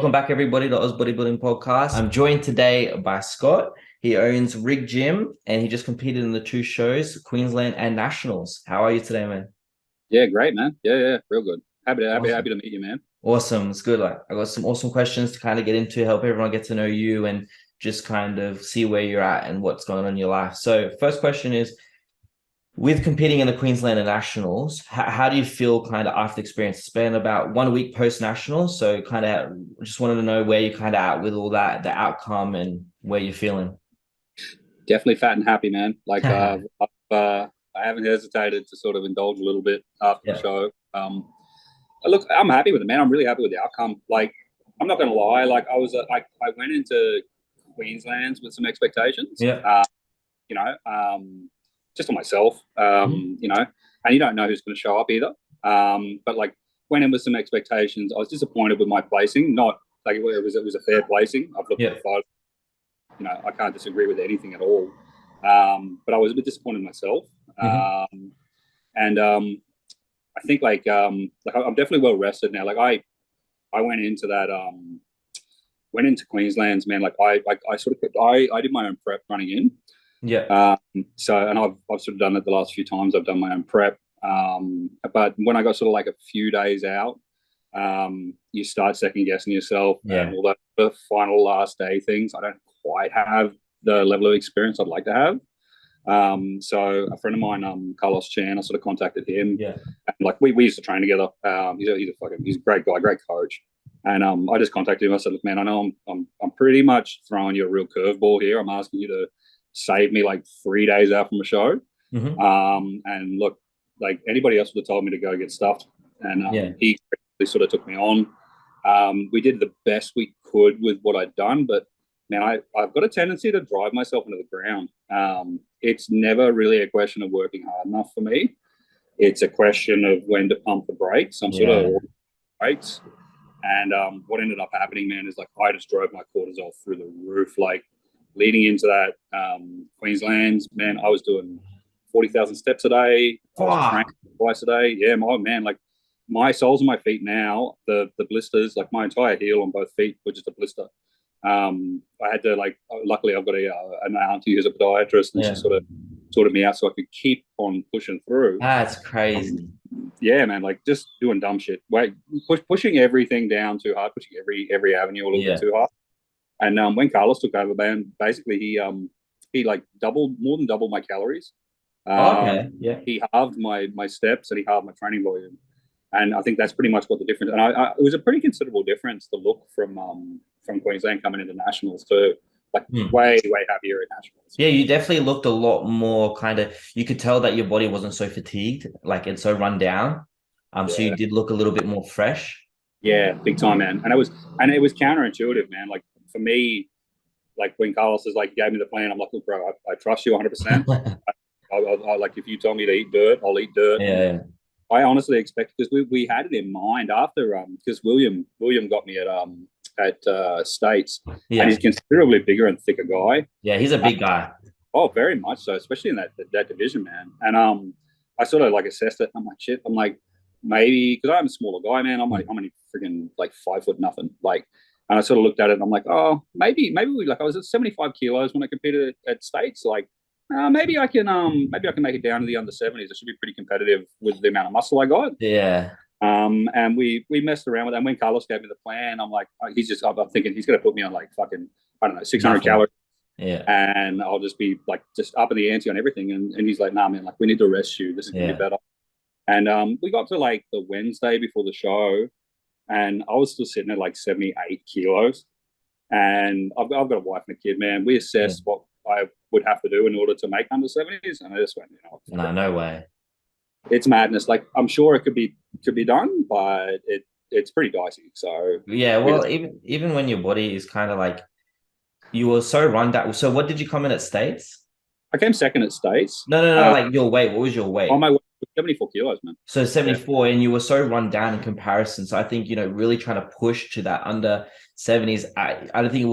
Welcome back, everybody, to Oz Bodybuilding Podcast. I'm joined today by Scott. He owns Rig Gym, and he just competed in the two shows, Queensland and Nationals. How are you today, man? Yeah, great, man. Yeah, real good. Happy to Awesome. meet you, man. Awesome. It's good. Like, I got some awesome questions to kind of get into, help everyone get to know you and just kind of see where you're at and what's going on in your life. So, first question is, with competing in the Queensland and Nationals, how do you feel kind of after the experience? It's been about 1 week post Nationals, so kind of just wanted to know where you're kind of at with all that, the outcome and where you're feeling. Definitely fat and happy, man. I haven't hesitated to sort of indulge a little bit after the Yeah. show. Look, I'm happy with it, man. I'm really happy with the outcome. Like, I'm not gonna lie. Like, I went into Queensland with some expectations. Yeah. You know, just on myself. You know, and you don't know who's going to show up either. But like, went in with some expectations. I was disappointed with my placing. Not like it was a fair placing. I've looked at the photos. You know, I can't disagree with anything at all. But I was a bit disappointed in myself. And I think like I'm definitely well rested now. Like I went into that went into Queensland's, man. Like I sort of I did my own prep running in. Yeah. And I've sort of done it the last few times. I've done my own prep. But when I got sort of like a few days out, you start second guessing yourself and all that, the final last day things. I don't quite have the level of experience I'd like to have. So a friend of mine, Carlos Chan, I sort of contacted him. Yeah. And like we used to train together. He's a great guy, great coach. And I just contacted him. I said, look, man, I know I'm pretty much throwing you a real curveball here. I'm asking you to save me like 3 days out from a show. And look, like anybody else would have told me to go get stuffed. And he sort of took me on. We did the best we could with what I'd done, but man, I've got a tendency to drive myself into the ground. It's never really a question of working hard enough for me. It's a question of when to pump the brakes. I'm sort of brakes. And what ended up happening, man, is like I just drove my cortisol through the roof. Like leading into that Queensland, man, I was doing 40,000 steps a day. I was training twice a day. Yeah, my man, like my soles of my feet now, the blisters, like my entire heel on both feet were just a blister. I had to luckily I've got an auntie who's a podiatrist, and she sort of sorted me out so I could keep on pushing through. That's crazy. Yeah, man, like just doing dumb shit. Pushing everything down too hard, pushing every avenue a little bit too hard. And when Carlos took over, man, basically he like more than doubled my calories. He halved my steps and he halved my training volume. And I think that's pretty much what the difference. And it was a pretty considerable difference to look from Queensland coming into Nationals to like way happier at Nationals. Yeah, you definitely looked a lot more kind of. You could tell that your body wasn't so fatigued, like it's so run down. So you did look a little bit more fresh. Yeah, big time, man. And it was counterintuitive, man. Like for me, like when Carlos is like gave me the plan, I'm like, look, bro, I trust you 100%. I like if you tell me to eat dirt, I'll eat dirt. Yeah. I honestly expect because we had it in mind after because William got me at States, and he's considerably bigger and thicker guy. Yeah, he's a big guy. Oh, very much so, especially in that division, man. And I sort of like assessed it. I'm like, shit. I'm like, maybe because I'm a smaller guy, man. I'm only freaking like 5 foot nothing. Like, and I sort of looked at it and I'm like, oh, maybe we like I was at 75 kilos when I competed at States, like. Maybe I can make it down to the under 70s. It should be pretty competitive with the amount of muscle I got. Yeah. And we messed around with that. And when Carlos gave me the plan, I'm like, I'm thinking he's going to put me on like fucking, I don't know, 600 calories. Yeah. And I'll just be like, just up in the ante on everything. And he's like, nah, man, like we need to rest you. This is going to be better. And we got to like the Wednesday before the show, and I was still sitting at like 78 kilos. And I've got a wife and a kid, man. We assessed what I would have to do in order to make under 70s, and I just went, no way. It's madness. Like I'm sure it could be done, but it's pretty dicey. So yeah, well, even when your body is kind of like you were so run down. So what did you come in at States? I came second at States. No, like your weight. What was your weight? On my weight, 74 kilos, man. So 74, and you were so run down in comparison. So I think really trying to push to that under 70s. I don't think you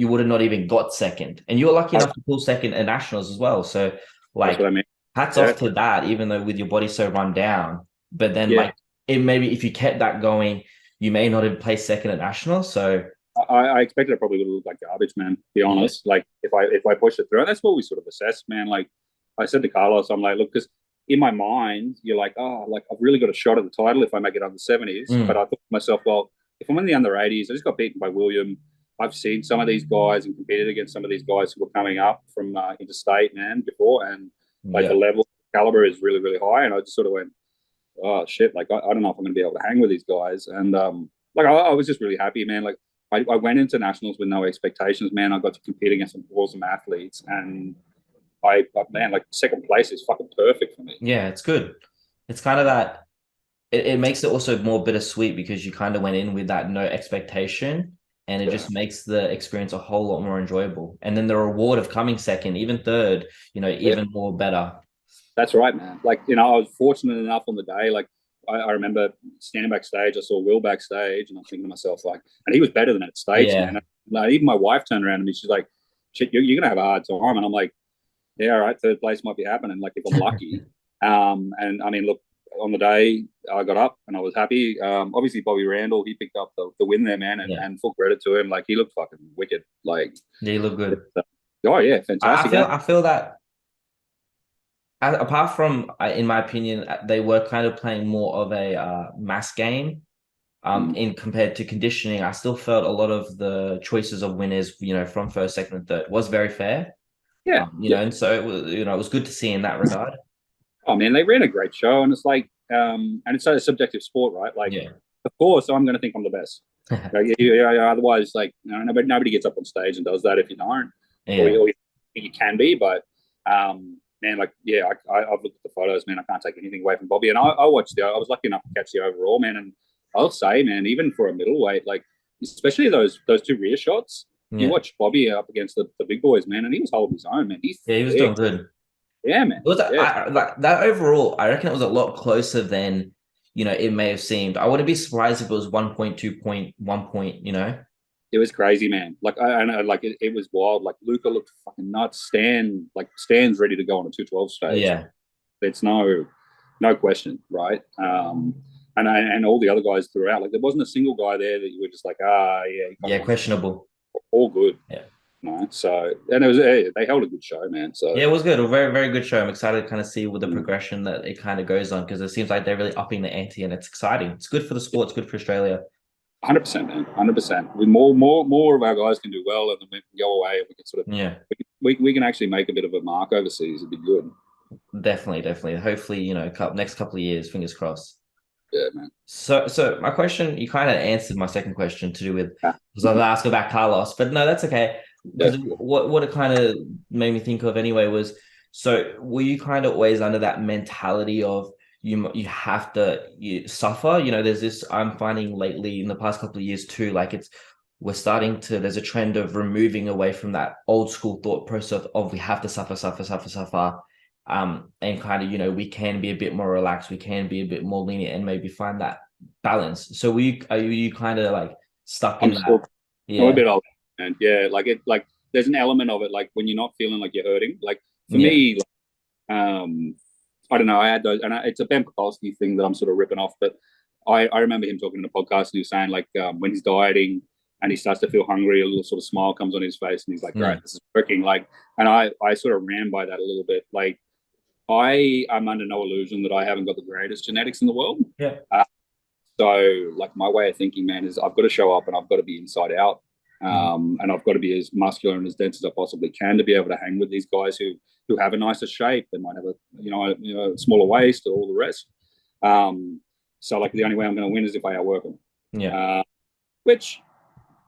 would have not even got second, and you were lucky enough to pull second at Nationals as well. So like, that's what I mean. Hats off to that. Even though with your body so run down, but then like it maybe if you kept that going, you may not have placed second at nationals. So I expected it probably would look like garbage, man. To be yeah, honest, like if I push it through, and that's what we sort of assessed, man. Like I said to Carlos, I'm like, look, because in my mind, you're like, oh, like I've really got a shot at the title if I make it under 70s. But I thought to myself, well, if I'm in the under 80s, I just got beaten by William. I've seen some of these guys and competed against some of these guys who were coming up from interstate, man, before, and like yeah. the level caliber is really, really high. And I just sort of went, oh shit, like I don't know if I'm going to be able to hang with these guys. And like I was just really happy, man. Like I went into nationals with no expectations, man. I got to compete against some awesome athletes, and man, like second place is fucking perfect for me. Yeah, it's good. It's kind of that it makes it also more bittersweet because you kind of went in with that no expectation and it Yeah, just makes the experience a whole lot more enjoyable. And then the reward of coming second, even third, yeah, even more better. that's right, man. Like I was fortunate enough on the day. Like I remember standing backstage, I saw Will backstage, and I'm thinking to myself, like, and he was better than at States, Yeah. man. And, like, even my wife turned around to me, she's like, "Shit, you're gonna have a hard time," and I'm like, yeah, all right, third place might be happening, like if I'm lucky. And I mean, look, on the day I got up and I was happy. Obviously Bobby Randall, he picked up the win there, man, Yeah. and full credit to him. Like he looked fucking wicked. Like, Yeah, you look good. oh yeah, I fantastic. feel I feel that apart from in my opinion, they were kind of playing more of a mass game. In compared to conditioning, I still felt a lot of the choices of winners, from first, second, and third was very fair. Yeah, yeah. And so it was, it was good to see in that regard. Oh man, they ran a great show, and it's like, and it's a subjective sport, right? Like, Yeah. of course, I'm going to think I'm the best. Like, yeah, otherwise, like, nobody gets up on stage and does that if you don't, Yeah. or you can be. But man, like, yeah, I've looked at the photos, man. I can't take anything away from Bobby, and I watched I was lucky enough to catch the overall, man. And I'll say, man, even for a middleweight, like, especially those two rear shots, you Yeah. watch Bobby up against the big boys, man, and he was holding his own, man. He's Yeah, he was doing thick. good. Yeah, man. It was Yeah, like that overall, I reckon it was a lot closer than, it may have seemed. I wouldn't be surprised if it was 1.2 point, 1 point. it was crazy, man. Like like it was wild. Like Luca looked fucking nuts. Stan's ready to go on a 212 stage. Yeah. It's no question, right? And all the other guys throughout. Like there wasn't a single guy there that you were just like, yeah, he kind Yeah, of wants questionable. all good. Yeah. No, so and they held a good show, man. So Yeah, it was good. A very, very good show. I'm excited to kind of see with the progression that it kind of goes on because it seems like they're really upping the ante and it's exciting. It's good for the sport. It's good for Australia. 100%, man, 100%. With more of our guys can do well, and then we can go away and we can sort of Yeah, we can actually make a bit of a mark overseas. It'd be good. definitely, definitely. Hopefully, next couple of years, fingers crossed. Yeah, man. So my question, you kind of answered my second question to do with Ah, because I was asking about Carlos, but no, that's okay. yeah. Because what it kind of made me think of anyway was, so were you kind of always under that mentality of you have to you suffer? There's this I'm finding lately in the past couple of years too, like we're starting to there's a trend of removing away from that old school thought process of we have to suffer, suffer, suffer, suffer. And kind of, we can be a bit more relaxed, we can be a bit more lenient and maybe find that balance. So are you kind of like stuck I'm in that? still I'm a Yeah. bit old, man. Yeah, like there's an element of it, like when you're not feeling like you're hurting. Like for Yeah. me, I don't know. I had those, and it's a Ben Pakulski thing that I'm sort of ripping off. But I remember him talking in a podcast, and he was saying like when he's dieting and he starts to feel hungry, a little sort of smile comes on his face, and he's like, Yeah. "Great, this is working." Like, and I sort of ran by that a little bit. Like, I am under no illusion that I haven't got the greatest genetics in the world. Yeah. So, like, my way of thinking, man, is I've got to show up and I've got to be inside out. And I've got to be as muscular and as dense as I possibly can to be able to hang with these guys who have a nicer shape. They might have a smaller waist or all the rest. So, like, the only way I'm going to win is if I outwork them. Yeah. Which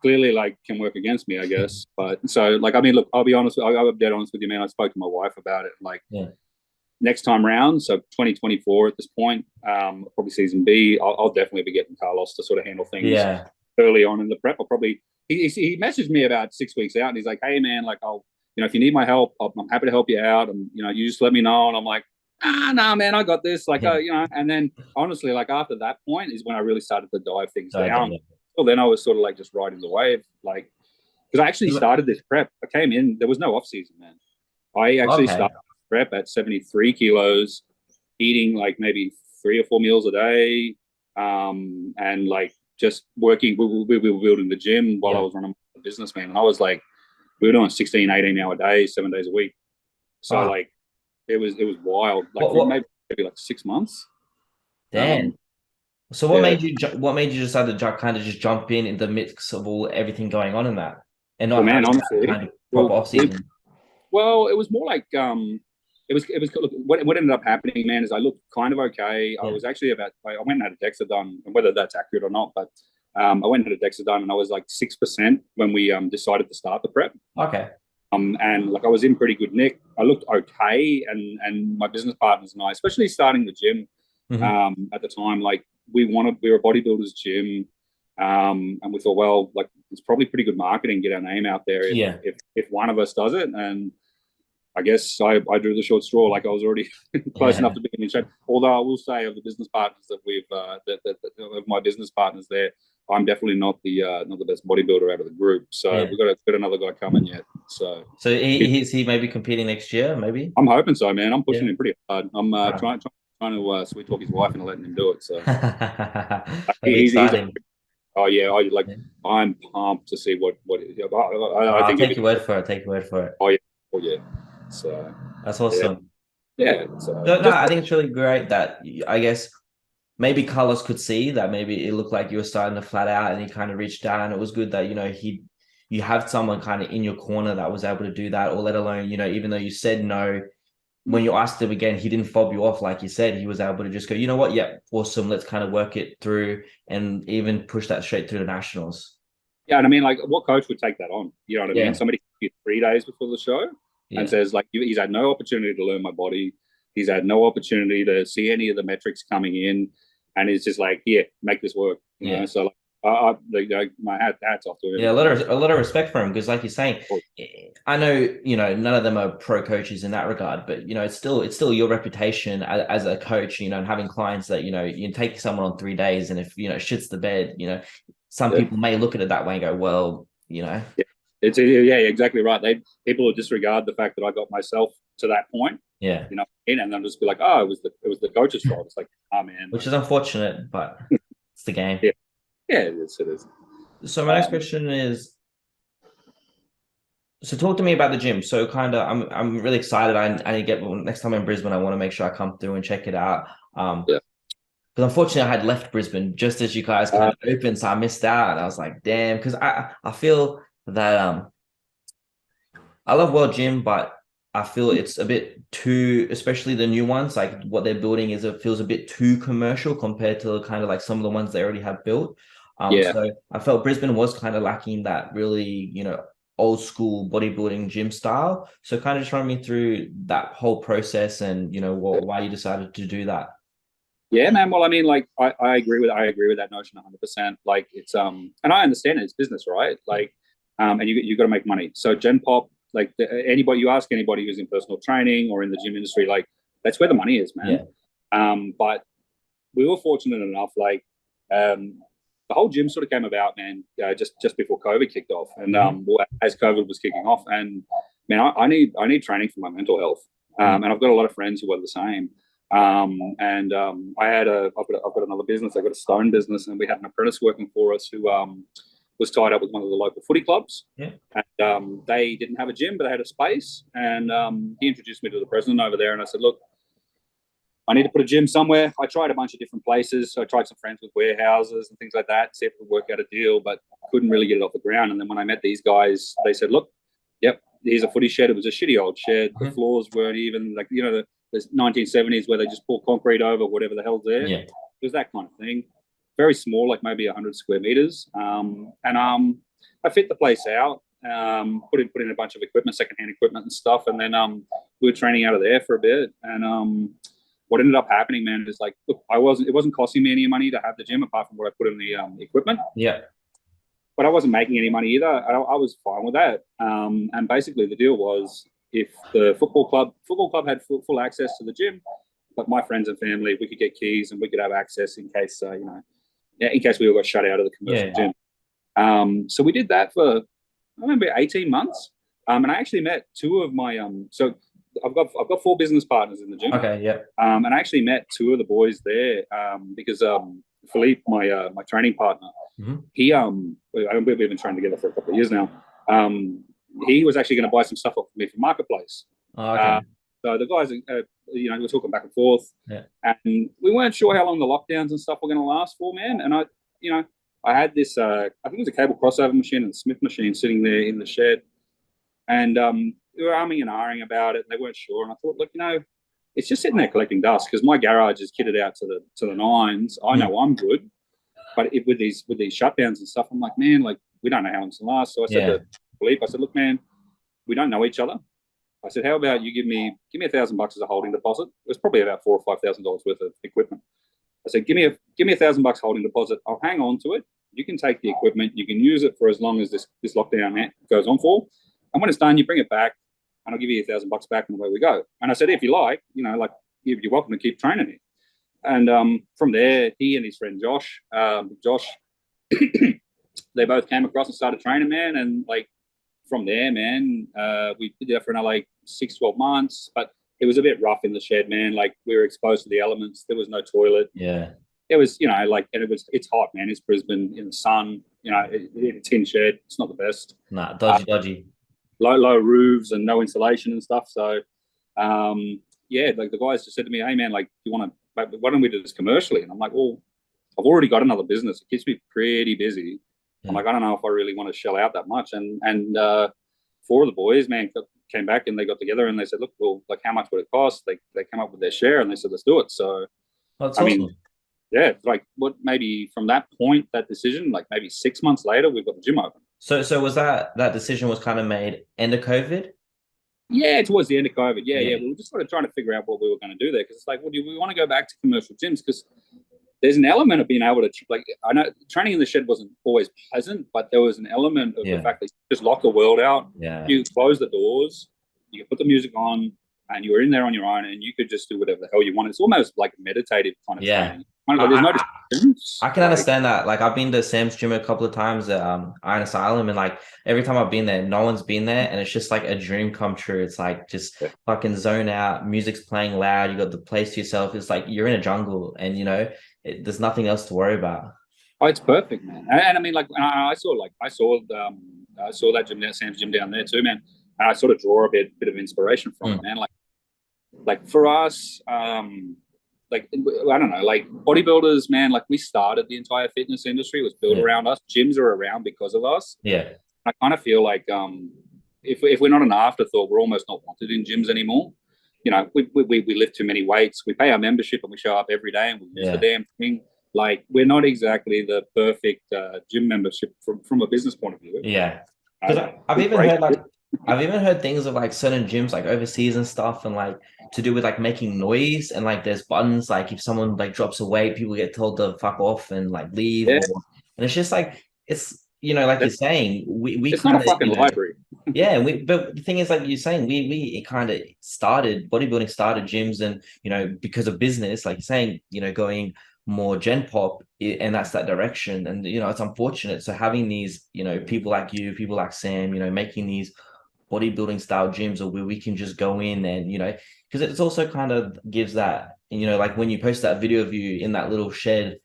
clearly, like, can work against me, I guess. But so, like, I mean, look, I'll be honest. I'm dead honest with you, man. I spoke to my wife about it. Like, Yeah. next time round, so 2024 at this point, probably season B, I'll definitely be getting Carlos to sort of handle things Yeah. early on in the prep. I'll probably he messaged me about 6 weeks out, and he's like, "Hey man, like if you need my help, I'm happy to help you out, and you just let me know." And I'm like, nah, man, I got this. Like, Yeah. and then honestly, like after that point is when I really started to dive things So, down. yeah. Well, then I was sort of like just riding the wave, like because I actually started this prep. I came in, there was no off season, man. I actually Okay. started prep at 73 kilos, eating like maybe 3 or 4 meals a day, and like just working. We were building the gym while I was running the business, man. And I was like, we were doing 16, 18-hour days, 7 days a week. So like, it was wild. Like for maybe like 6 months. Damn. So what made you decide to kind of just jump in the mix of everything going on in that, and not have honestly, kind of proper off season? Well, it was more like it was what ended up happening, man, is I looked kind of okay. I was actually I went and had a DEXA done, and whether that's accurate or not, but I went and had a DEXA done, and I was like 6% when we decided to start the prep. Okay. And like I was in pretty good nick. I looked okay, and my business partners and I, especially starting the gym at the time, like we were a bodybuilders gym, and we thought, well, like it's probably pretty good marketing, get our name out there if one of us does it. And I guess I drew the short straw. Like I was already close enough to being in shape. Although I will say, of the business partners that we've of my business partners there, I'm definitely not the best bodybuilder out of the group. So we've got another guy coming yet. So is he maybe competing next year? Maybe I'm hoping so, man. I'm pushing him pretty hard. I'm trying to sweet talk his wife and letting him do it. So he's exciting. I'm pumped to see what I think. Take your word for it. Take your word for it. Oh yeah. So that's awesome. Yeah. I think it's really great that I guess maybe Carlos could see that maybe it looked like you were starting to flat out, and he kind of reached down. And it was good that you have someone kind of in your corner that was able to do that, or let alone even though you said no, when you asked him again, he didn't fob you off like you said. He was able to just go, you know what, awesome, let's kind of work it through, and even push that straight through the nationals. Yeah, and I mean, like, what coach would take that on? You know what I mean? Somebody comes here 3 days before the show and says, like, he's had no opportunity to learn my body. He's had no opportunity to see any of the metrics coming in. And he's just like, make this work. You know? So, like, my hat's off to him. Yeah, a lot of respect for him, because, like you're saying, I know none of them are pro coaches in that regard, but it's still your reputation as a coach, and having clients that you take someone on 3 days, and if shits the bed, some people may look at it that way and go, well, It's exactly right. People will disregard the fact that I got myself to that point. Yeah. And they'll just be like, oh, it was the coach's fault. It's like, oh man. Which is unfortunate, but it's the game. Yeah, it is. So my next question is, so talk to me about the gym. So kind of, I'm really excited. I get next time I'm in Brisbane, I want to make sure I come through and check it out. Because unfortunately, I had left Brisbane just as you guys kind of opened, so I missed out. And I was like, damn, because I feel that I love World Gym, but I feel it's a bit too, especially the new ones, like what they're building it feels a bit too commercial compared to kind of like some of the ones they already have built. So I felt Brisbane was kind of lacking that really, old school bodybuilding gym style. So kind of just run me through that whole process and, why you decided to do that. Yeah, man. Well, I mean, like, I agree with that notion 100%. Like, it's and I understand it's business, right? Like, and you got to make money. So Gen Pop, like, you ask anybody who's in personal training or in the gym industry, like, that's where the money is, man. But we were fortunate enough, like, the whole gym sort of came about, man, just before COVID kicked off, and as COVID was kicking off, and man, I need training for my mental health, and I've got a lot of friends who are the same. I've got another business. I've got a stone business, and we had an apprentice working for us who was tied up with one of the local footy clubs. And they didn't have a gym, but they had a space. And he introduced me to the president over there, and I said, look, I need to put a gym somewhere. I tried a bunch of different places. So I tried some friends with warehouses and things like that, see if it would work out a deal, but couldn't really get it off the ground. And then when I met these guys, they said, look, here's a footy shed. It was a shitty old shed. The floors weren't even, like, the 1970s where they just pour concrete over whatever the hell's there. It was that kind of thing. Very small, like maybe 100 square meters. I fit the place out, put in a bunch of equipment, secondhand equipment and stuff. And then we were training out of there for a bit. And what ended up happening, man, is like, look, it wasn't costing me any money to have the gym apart from what I put in the equipment. But I wasn't making any money either. I was fine with that. And basically the deal was, if the football club had full access to the gym, but my friends and family, we could get keys and we could have access in case, in case we all got shut out of the commercial gym. So we did that for, I remember, 18 months. And I actually met two of my, so I've got 4 business partners in the gym. And I actually met 2 of the boys there because Philippe, my training partner, we've been training together for a couple of years now. He was actually going to buy some stuff off me from Marketplace. Oh, okay. So the guys, we were talking back and forth, and we weren't sure how long the lockdowns and stuff were going to last for, man. And I had this, I think it was a cable crossover machine and a Smith machine sitting there in the shed, and we were umming and ahhing about it, and they weren't sure. And I thought, look, it's just sitting there collecting dust because my garage is kitted out to the nines. I know I'm good, but with these shutdowns and stuff, I'm like, man, like we don't know how it's going to last. So I said to Philippe, I said, look, man, we don't know each other. I said, how about you give me $1,000 as a holding deposit? It was probably about $4,000 or $5,000 worth of equipment. I said, give me $1,000 holding deposit. I'll hang on to it. You can take the equipment. You can use it for as long as this lockdown goes on for. And when it's done, you bring it back, and I'll give you $1,000 back, and away we go. And I said, if you like, you're welcome to keep training here. And from there, he and his friend Josh, they both came across and started training, man. And like from there, man, we did that for another 6-12 months, but it was a bit rough in the shed, man. Like we were exposed to the elements. There was no toilet. Yeah. It was, it's hot, man. It's Brisbane in the sun, in a tin shed. It's not the best. Nah, dodgy. Low roofs and no insulation and stuff. So, like the guys just said to me, hey, man, like, why don't we do this commercially? And I'm like, well, I've already got another business. It keeps me pretty busy. Yeah. I'm like, I don't know if I really want to shell out that much. And 4 of the boys, man, came back and they got together and they said, look, well, like, how much would it cost? They came up with their share and they said, let's do it. So, that's awesome. Like what, maybe from that point, that decision, like maybe 6 months later, we've got the gym open. So was that decision was kind of made end of COVID? Yeah, towards the end of COVID. Yeah. We were just sort of trying to figure out what we were going to do there because it's like, well, do we want to go back to commercial gyms? Because there's an element of being able to, like, I know training in the shed wasn't always pleasant, but there was an element of the fact that you just lock the world out. Yeah. You close the doors, you can put the music on, and you were in there on your own, and you could just do whatever the hell you want. It's almost like meditative kind of training. There's no distance. I can understand that. Like I've been to Sam's gym a couple of times at Iron Asylum, and like every time I've been there, no one's been there, and it's just like a dream come true. It's like just fucking zone out. Music's playing loud. You got the place to yourself. It's like you're in a jungle, and there's nothing else to worry about. Oh, it's perfect, man. And I mean, like I saw that gym there, Sam's gym down there too, man. And I sort of draw a bit of inspiration from it, man. Like for us, like, I don't know, like bodybuilders, man, like we started the entire fitness industry. It was built around us. Gyms are around because of us. Yeah. I kind of feel like if we're not an afterthought, we're almost not wanted in gyms anymore. We lift too many weights. We pay our membership and we show up every day and we use the damn thing. Like we're not exactly the perfect gym membership from a business point of view. Yeah. Because I've even heard things of like certain gyms like overseas and stuff, and like to do with like making noise, and like there's buttons like if someone like drops a weight, people get told to fuck off and like leave. And it's just like it's like you're saying, we it's not a fucking library. But the thing is, like you're saying, we kind of bodybuilding started gyms, and because of business, like you're saying, going more gen pop, and that's that direction. And it's unfortunate. So having these people like you, people like Sam, making these bodybuilding style gyms, or where we can just go in and because it's also kind of gives that like when you post that video of you in that little shed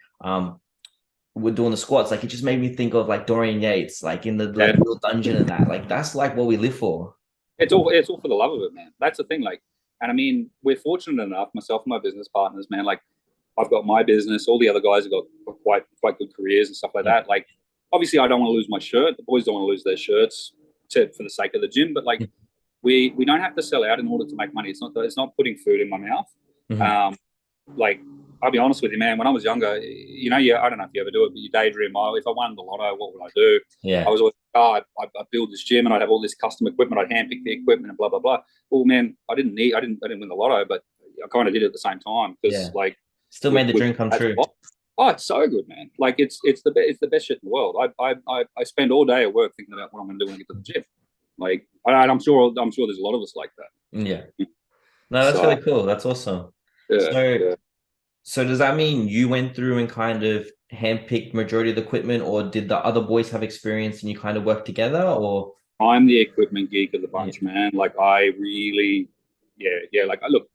we're doing the squats, like it just made me think of like Dorian Yates, like in the little dungeon, and that like that's like what we live for. It's all for the love of it, man. That's the thing. Like, and I mean, we're fortunate enough, myself and my business partners, man, like I've got my business, all the other guys have got quite good careers and stuff like that. Like obviously I don't want to lose my shirt, the boys don't want to lose their shirts for the sake of the gym, but like we don't have to sell out in order to make money. It's not putting food in my mouth. Like I'll be honest with you, man, when I was younger, I don't know if you ever do it, but you daydream, if I won the lotto, what would I do? I was always I build this gym and I'd have all this custom equipment, I'd handpick the equipment and blah blah blah. Well, man, I didn't win the lotto, but I kind of did it at the same time because like still made the dream come true. Oh, it's so good, man. Like it's the best shit in the world. I spend all day at work thinking about what I'm going to do when I get to the gym. Like I'm sure there's a lot of us like that. Yeah. No, that's really cool. That's awesome. Yeah. So does that mean you went through and kind of handpicked majority of the equipment, or did the other boys have experience and you kind of worked together? Or I'm the equipment geek of the bunch, man. Like I really, like look,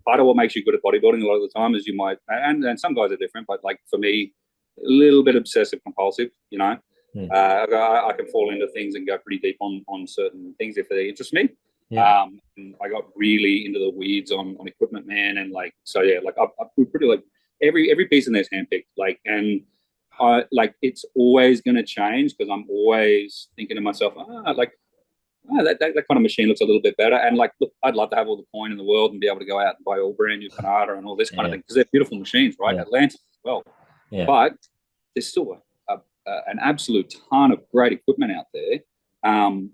part of what makes you good at bodybuilding a lot of the time is you might, and some guys are different, but like for me, a little bit obsessive compulsive, you know. Yeah. I can fall into things and go pretty deep on certain things if they interest me. Yeah. And I got really into the weeds on equipment, man, and like so yeah, like I pretty like every piece in there's handpicked, like and I like it's always going to change because I'm always thinking to myself, that kind of machine looks a little bit better. And like, look, I'd love to have all the coin in the world and be able to go out and buy all brand new Panada and all this kind of thing because they're beautiful machines, right? Yeah. Atlantis as well. Yeah. But there's still an absolute ton of great equipment out there.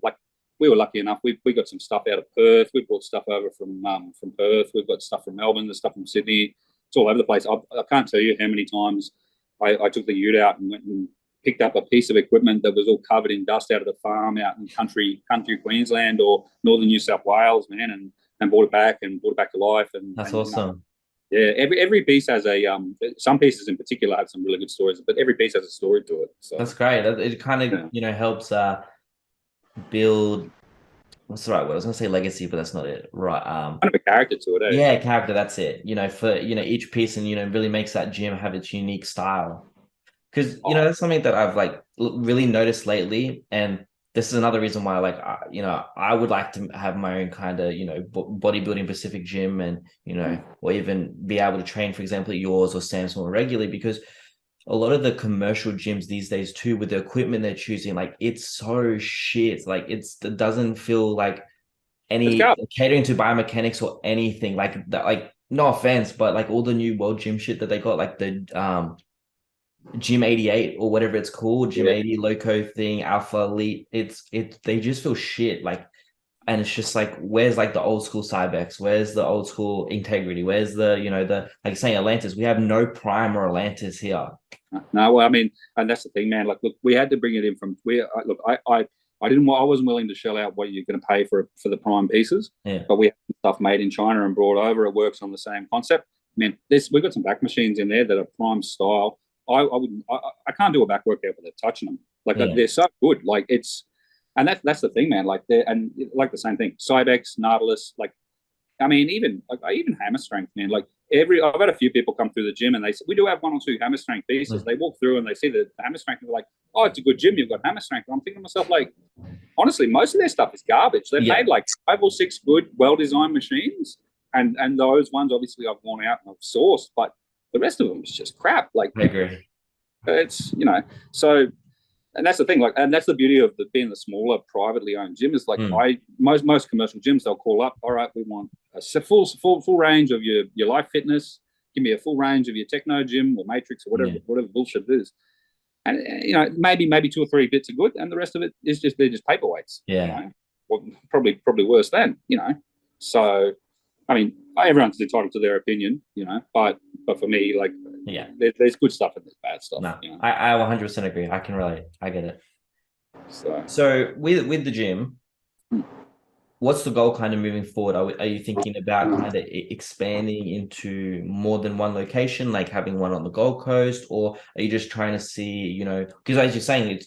Like we were lucky enough, we got some stuff out of Perth. We brought stuff over from Perth. We've got stuff from Melbourne. There's stuff from Sydney. It's all over the place. I can't tell you how many times I took the ute out and went and picked up a piece of equipment that was all covered in dust out of the farm out in country Queensland or northern New South Wales, man, and brought it back to life. And That's and, awesome. Yeah, every piece has a some pieces in particular have some really good stories, but every piece has a story to it. So that's great. It kind of helps build. What's the right word? I was gonna say legacy, but that's not it. Right. Kind of a character to it, eh? Yeah, character. That's it. For each piece, and really makes that gym have its unique style. Because that's something that I've like really noticed lately, and this is another reason why I would like to have my own kind of bodybuilding Pacific gym, and or even be able to train, for example, at yours or Sam's more regularly, because a lot of the commercial gyms these days too, with the equipment they're choosing, like it's so shit. Like it doesn't feel like any catering to biomechanics or anything like that. Like no offense, but like all the new world gym shit that they got, like the Gym 88 or whatever it's called, Gym 80 Loco thing, Alpha Elite. They just feel shit. Like, and it's just like, where's like the old school Cybex? Where's the old school integrity? Where's the like saying Atlantis? We have no Prime or Atlantis here. No, well, I mean, and that's the thing, man. Like, look, we had to bring it in from I wasn't willing to shell out what you're going to pay for the Prime pieces, but we have stuff made in China and brought over. It works on the same concept. Man, we've got some back machines in there that are Prime style. I can't do a back workout without touching them. Like they're so good. Like and that's the thing, man. Like like the same thing. Cybex, Nautilus, like I mean, even hammer strength, man. Like I've had a few people come through the gym and they say we do have one or two hammer strength pieces. They walk through and they see the hammer strength and they're like, oh, it's a good gym. You've got hammer strength. And I'm thinking to myself, like, honestly, most of their stuff is garbage. They've made like 5 or 6 good, well-designed machines, and those ones obviously I've gone out and I've sourced, but the rest of them is just crap. Like I agree. It's so, and that's the thing. Like, and that's the beauty of being the smaller privately owned gym is like most commercial gyms, they'll call up. All right, we want a full range of your Life Fitness. Give me a full range of your Techno Gym or Matrix or whatever bullshit it is. And maybe 2 or 3 bits are good, and the rest of it is they're just paperweights. Yeah. Well, probably worse than. So I mean, everyone's entitled to their opinion, but for me, like, there's good stuff and there's bad stuff. No, I 100% agree. I can relate. I get it. So with the gym, what's the goal kind of moving forward? Are you thinking about kind of expanding into more than one location, like having one on the Gold Coast, or are you just trying to see, because as you're saying,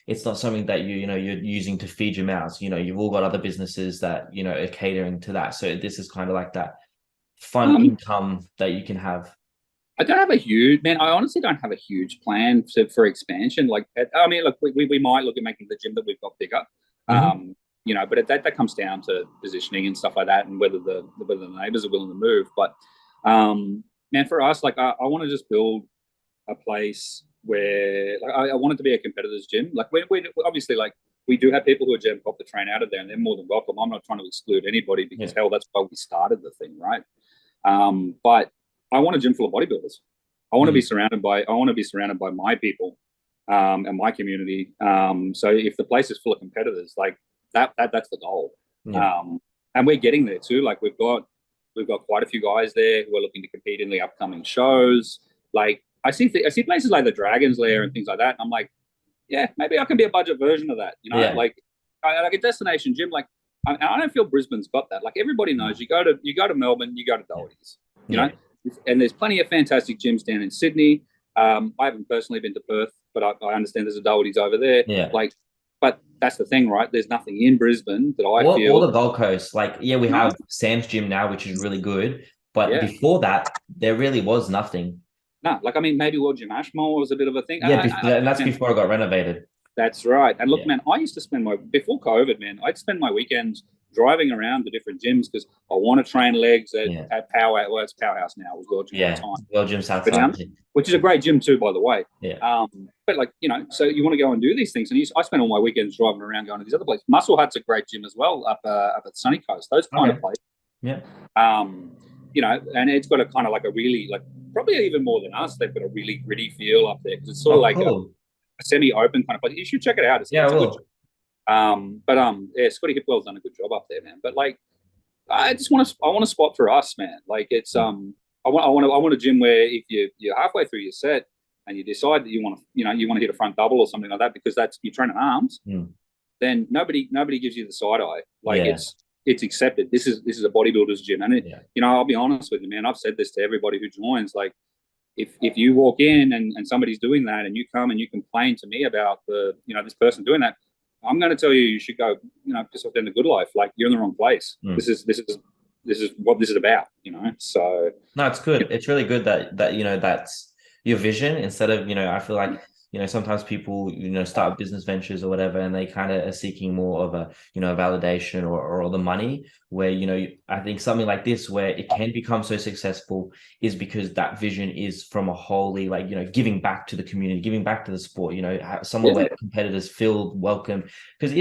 it's not something that you're using to feed your mouths. You've all got other businesses that are catering to that. So this is kind of like that fun income that you can have. I honestly don't have a huge plan for expansion. Like, I mean, look, we might look at making the gym that we've got bigger. But that comes down to positioning and stuff like that, and whether the neighbors are willing to move. But man, for us, like, I want to just build a place where, like, I want it to be a competitor's gym. Like, we obviously, like, we do have people who are gym pop to train out of there, and they're more than welcome. I'm not trying to exclude anybody because hell, that's why we started the thing, right? But I want a gym full of bodybuilders. I want to be surrounded by my people and my community. So if the place is full of competitors, like that's the goal. And we're getting there too. Like we've got quite a few guys there who are looking to compete in the upcoming shows. Like I see places like the Dragon's Lair and things like that. And I'm like, yeah, maybe I can be a budget version of that. Like a destination gym. Like I don't feel Brisbane's got that. Like everybody knows you go to Melbourne, you go to Dolly's. You know, and there's plenty of fantastic gyms down in Sydney. I haven't personally been to Perth, but I understand there's a Dolly's over there. Yeah. Like, but that's the thing, right? There's nothing in Brisbane that I feel. Or the Gold Coast. Like, we have Sam's gym now, which is really good. But Yeah. before that, there really was nothing. No, like I mean, maybe World Gym Ashmore was a bit of a thing. Yeah, and that's Man, before it got renovated. that's right. And look, Yeah, man, I used to spend my before COVID, man, I'd spend my weekends driving around to different gyms because I want to train legs yeah, at Power. Well, it's Powerhouse now. It was World Gym at the yeah. time, Well, Gym Southside. but which is a great gym too, by the way. Yeah. But like so you want to go and do these things, and I spend all my weekends driving around going to these other places. Muscle Hut's a great gym as well up at Sunny Coast. Those kind of places. Yeah. And it's got a kind of like a really like probably even more than us. They've got a really gritty feel up there because it's sort of like cool. a semi-open kind of place. You should check it out. Yeah, it's I will. Yeah, Scotty Hipwell's done a good job up there, man. But like, I want a spot for us, man. Like it's I want a gym where if you're halfway through your set and you decide that you want to hit a front double or something like that because that's you're training arms, then nobody gives you the side eye. Like it's accepted. This is a bodybuilder's gym, and I'll be honest with you, man. I've said this to everybody who joins. Like, if you walk in and somebody's doing that, and you come and you complain to me about this person doing that, I'm going to tell you should go piss off in the good life. Like you're in the wrong place. This is what this is about. So no, it's good. It's really good that that's your vision instead of I feel like sometimes people start business ventures or whatever, and they kind of are seeking more of a validation or the money, where I think something like this where it can become so successful is because that vision is from a wholly like giving back to the community, giving back to the sport, somewhere where competitors feel welcome. Because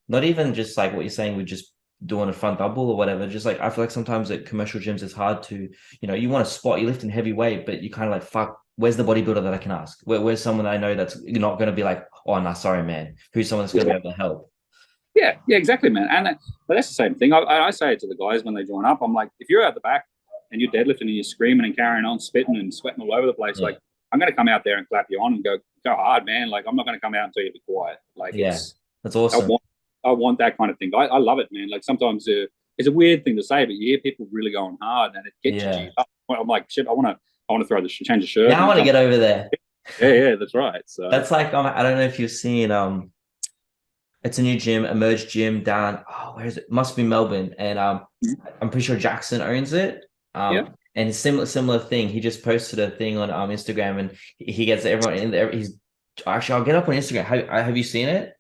not even just like what you're saying with just doing a front double or whatever, just like I feel like sometimes at commercial gyms it's hard to you want to spot, you're lifting heavy weight, but you kind of like, fuck, where's the bodybuilder that I can ask? Where's someone that I know that's not going to be like, oh no, sorry man, who's someone that's going to be able to help? Yeah, exactly, man. But that's the same thing. I say it to the guys when they join up. I'm like, if you're out the back and you're deadlifting and you're screaming and carrying on, spitting and sweating all over the place, like I'm going to come out there and clap you on and go hard, man. Like I'm not going to come out and tell you to be quiet. Like that's awesome. I want that kind of thing. I love it, man. Like sometimes it's a weird thing to say, but you hear people really going hard and it gets you up. I'm like, shit, I want to change the shirt. Now I want to get over there. Yeah, that's right. So that's like, I don't know if you've seen, it's a new gym, Emerge Gym down, where is it? Must be Melbourne. And I'm pretty sure Jackson owns it. And similar thing. He just posted a thing on Instagram, and he gets everyone in there. I'll get up on Instagram. Have you seen it?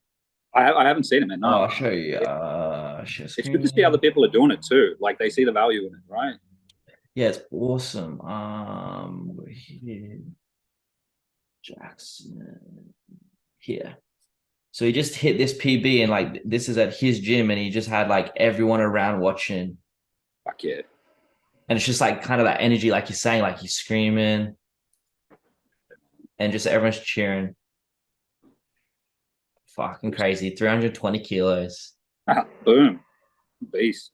I haven't seen it, man. No. I'll show you. It's good to see other people are doing it too. Like they see the value in it, right? Yeah, it's awesome. Here. Jackson. Here. So he just hit this PB, and like this is at his gym, and he just had like everyone around watching. Fuck yeah. And it's just like kind of that energy, like you're saying, like he's screaming and just everyone's cheering. Fucking crazy. 320 kilos. Boom. Beast.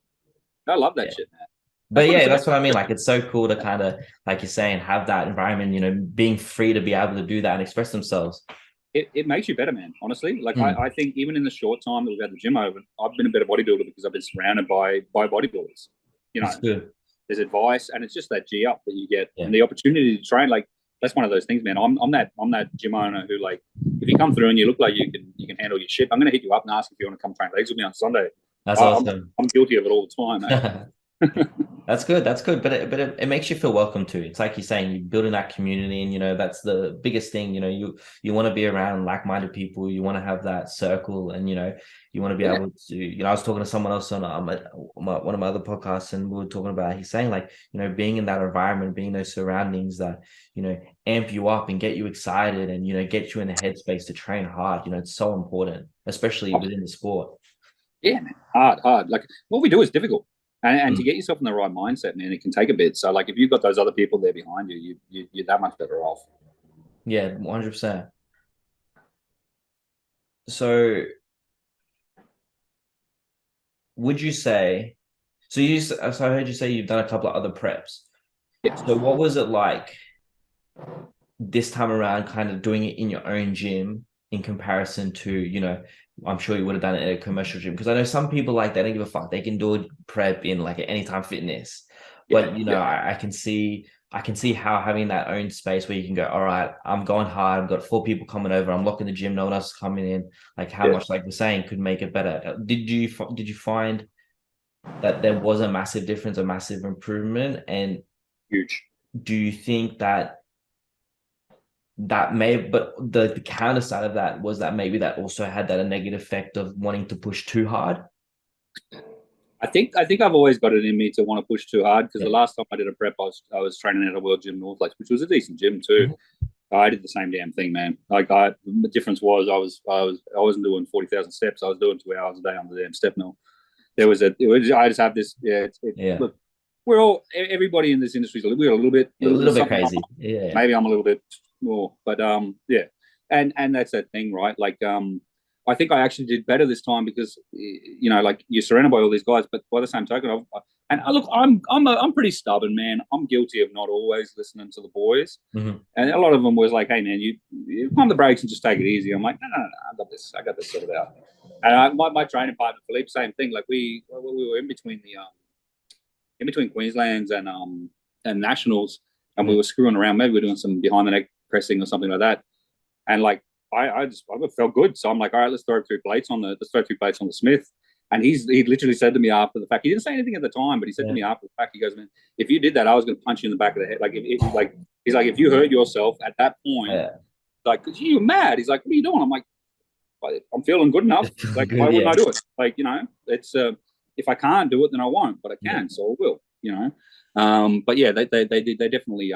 I love that shit, man. But that's what I mean. Like, it's so cool to kind of, like you're saying, have that environment, being free to be able to do that and express themselves. It makes you better, man, honestly. Like, I think even in the short time that we've had the gym open, I've been a better bodybuilder because I've been surrounded by bodybuilders. That's good. There's advice, and it's just that G up that you get and the opportunity to train. Like, that's one of those things, man. I'm that gym owner who, like, if you come through and you look like you can handle your shit, I'm going to hit you up and ask if you want to come train legs with me on Sunday. That's awesome. I'm guilty of it all the time, man. That's good. But it makes you feel welcome too. It's like you're saying, you're building that community, and that's the biggest thing. You want to be around like-minded people. You want to have that circle, and you want to be able to. I was talking to someone else on one of my other podcasts, and we were talking about. He's saying, like, being in that environment, being those surroundings that amp you up and get you excited, and get you in the headspace to train hard. It's so important, especially within the sport. Yeah, man. Hard. Like, what we do is difficult. And to get yourself in the right mindset, man, it can take a bit. So, like, if you've got those other people there behind you, you're that much better off. Yeah, 100%. So, would you say? So I heard you say you've done a couple of other preps. Yeah. So, what was it like this time around, kind of doing it in your own gym in comparison to, I'm sure you would have done it at a commercial gym, because I know some people, like, they don't give a fuck. They can do a prep in like Anytime Fitness, but I can see how having that own space where you can go, all right, I'm going hard. I've got 4 people coming over. I'm locking the gym. No one else is coming in. Like how much, like we're saying, could make it better. Did you find that there was a massive difference, a massive improvement? And Huge. do you think that but the counter side of that was that maybe that also had that a negative effect of wanting to push too hard? I think I've always got it in me to want to push too hard, because Yeah. the last time I did a prep, I was training at a World Gym North Lakes, which was a decent gym too. Mhm. I did the same damn thing, man. The difference was I wasn't doing 40,000 steps. I was doing 2 hours a day on the damn step mill. I just have this. Yeah, Yeah. look, we're all, everybody in this industry, we're a little bit, A little bit something. crazy. Yeah. Maybe I'm a little bit more, but yeah, and that's that thing, right? Like I think I actually did better this time because like you're surrounded by all these guys, but by the same token, look, I'm pretty stubborn, man. I'm guilty of not always listening to the boys, Mhm. and a lot of them was like, "Hey, man, you pump the brakes and just take it easy." I'm like, no, I got this sorted out. And my training partner Philippe, same thing. Like we were in between Queensland's and nationals, and we Mhm. were screwing around. Maybe we are doing some behind the neck pressing or something like that. And like I felt good, so I'm like, all right, let's throw 3 plates on the Smith. And he literally said to me after the fact, he didn't say anything at the time, but he said to Yeah. me after the fact, he goes, man, if you did that, I was going to punch you in the back of the head. Like like he's like, if you hurt yourself at that point, Yeah. like, cause you're mad. He's like, what are you doing? I'm like, I'm feeling good enough. Like, why Good. wouldn't Yeah. I do it? Like, it's if I can't do it, then I won't. But I Yeah. can, so I will. But yeah, they definitely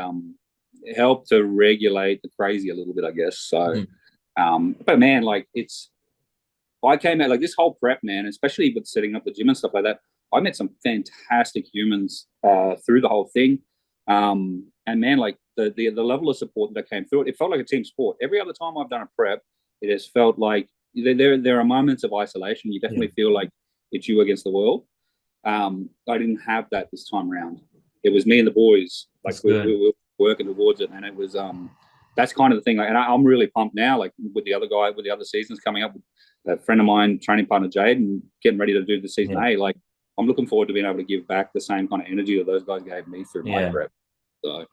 help to regulate the crazy a little bit, I guess. So, Mhm. but man, like I came out like this whole prep, man, especially with setting up the gym and stuff like that. I met some fantastic humans through the whole thing, and man, like the level of support that came through it, it felt like a team sport. Every other time I've done a prep, it has felt like there are moments of isolation. You Yeah. definitely feel like it's you against the world. I didn't have that this time around. It was me and the boys. Like That's we good. were working towards it, and it was that's kind of the thing. Like, and I'm really pumped now. Like with the other guy, with the other seasons coming up, a friend of mine, training partner Jade, and getting ready to do the season Yeah. A. Like I'm looking forward to being able to give back the same kind of energy that those guys gave me through my Yeah. prep. So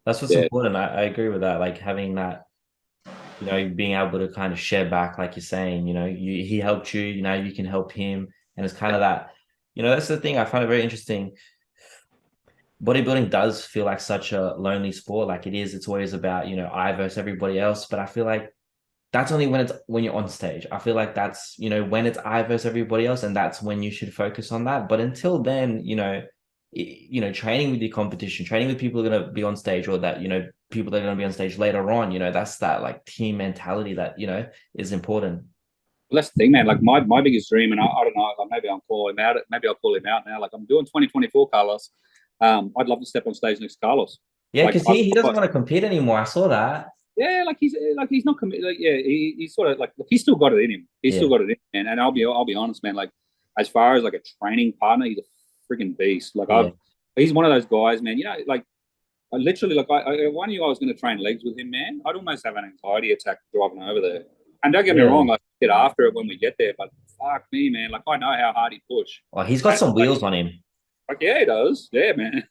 That's what's yeah, important. I agree with that. Like having that, being able to kind of share back, like you're saying, he helped you, you can help him. And it's kind of that, that's the thing I find it very interesting. Bodybuilding does feel like such a lonely sport. Like it is, it's always about, I versus everybody else. But I feel like that's only when you're on stage. I feel like that's, when it's I versus everybody else, and that's when you should focus on that. But until then, training with your competition, training with people who are going to be on stage, or that, people that are going to be on stage later on, that's that like team mentality that, is important. well, that's the thing, man. Like my biggest dream, and I don't know, like maybe I'll call him out. Maybe I'll call him out now. Like I'm doing 2024, Carlos. I'd love to step on stage next to Carlos. Yeah, Like because he doesn't want to compete anymore. I saw that. yeah, like he's not committed. Like, yeah, he's sort of like he's still got it in him. He's Yeah. still got it in, man. And I'll be honest, man. Like as far as like a training partner, he's a freaking beast. Like Yeah. he's one of those guys, man. Like I literally like I one year I was going to train legs with him, man. I'd almost have an anxiety attack driving over there. And don't get me wrong, Really? I get after it when we get there, but fuck me, man. Like I know how hard he push. Oh, he's got And some wheels on him. like yeah, he does. Yeah, man.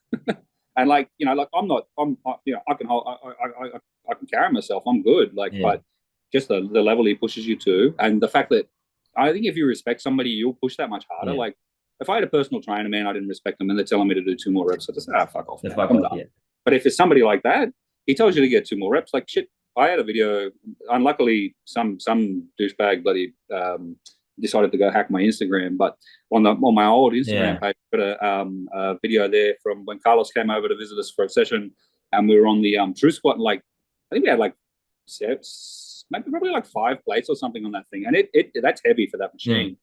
And like like I can hold, I can carry myself. I'm good. Like, Yeah. but just the level he pushes you to, and the fact that I think if you respect somebody, you'll push that much harder. Yeah. Like, if I had a personal trainer, man, I didn't respect them, and they're telling me to do 2 more reps, I just fuck off, The man. Like, fuck I'm off. done. Yeah. But if it's somebody like that, he tells you to get 2 more reps. Like shit, I had a video. Unluckily, some douchebag bloody decided to go hack my Instagram, but on my old Instagram Yeah. page, got a video there from when Carlos came over to visit us for a session, and we were on the True Squat, and like I think we had like maybe probably like 5 plates or something on that thing, and it that's heavy for that machine. Mm.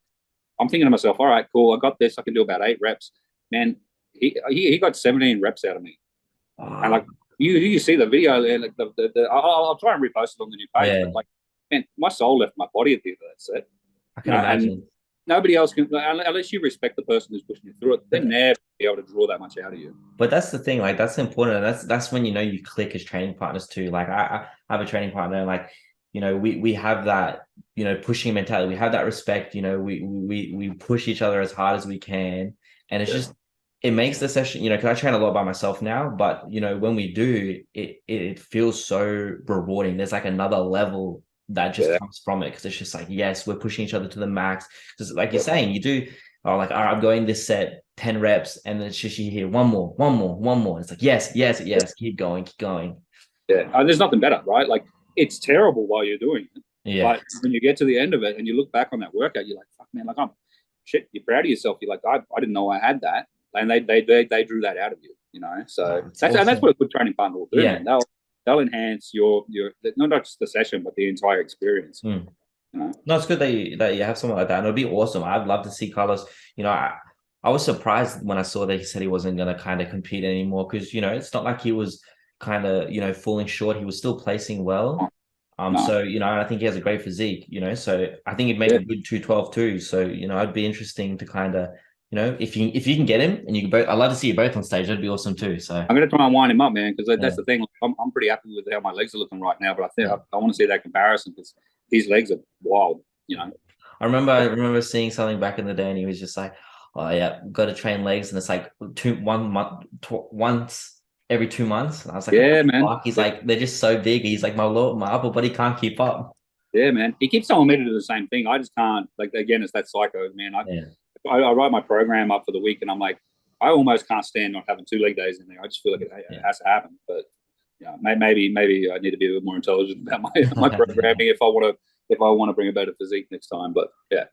I'm thinking to myself, all right, cool, I got this. I can do about 8 reps. Man, he got 17 reps out of me, and like you see the video, and like I'll try and repost it on the new page, Yeah. but like man, my soul left my body at the end of that set. I can And imagine. nobody else can, unless you respect the person who's pushing you through it. They never be able to draw that much out of you. But that's the thing, like that's important, and that's when you click as training partners too. Like I have a training partner, and like we have that pushing mentality, we have that respect. We push each other as hard as we can, and it's just it makes the session. Because I train a lot by myself now, but when we do, it feels so rewarding. There's like another level that just comes from it, because it's just like yes, we're pushing each other to the max. Because like you're saying, you do. Oh, like all right, I'm going this set. 10 reps, and then she hear one more, one more, one more. It's like, yes, yes, yes, keep going, keep going. Yeah, there's nothing better, right? Like, it's terrible while you're doing it, Yeah. but when you get to the end of it and you look back on that workout, you're like, fuck, man, like, I'm shit. You're proud of yourself. You're like, I didn't know I had that, and they drew that out of you, you know. So It's that's, and that's awesome. what a good training partner will do, Yeah. man. They'll enhance your not just the session, but the entire experience. Mm. You know? No, it's good that you have someone like that, and it'd be awesome. I'd love to see Carlos. You know, I was surprised when I saw that he said he wasn't going to kind of compete anymore, because it's not like he was kind of falling short. He was still placing well. No. So I think he has a great physique. So I think he'd make Yeah. a good 212 too. So it'd be interesting to kind of if you can get him, and you can both. I'd love to see you both on stage. That'd be awesome too. So I'm going to try and wind him up, man, because yeah, that's the thing. I'm pretty happy with how my legs are looking right now, but I think yeah. I want to see that comparison because his legs are wild, you know. I remember seeing something back in the day, and he was just like, "Oh yeah, got to train legs," and it's like 1 month, once every 2 months. And I was like, "What Yeah, the man. fuck?" He's Yeah, like, "They're just so big." He's like, my upper body can't keep up." yeah, man. He keeps telling me to do the same thing. I just can't. Like, again, it's that psycho, man. Yeah, I write my program up for the week, and I'm like, I almost can't stand not having 2 leg days in there. I just feel like it yeah. has to happen. But yeah, maybe I need to be a bit more intelligent about my programming if I want to bring a better physique next time. But yeah,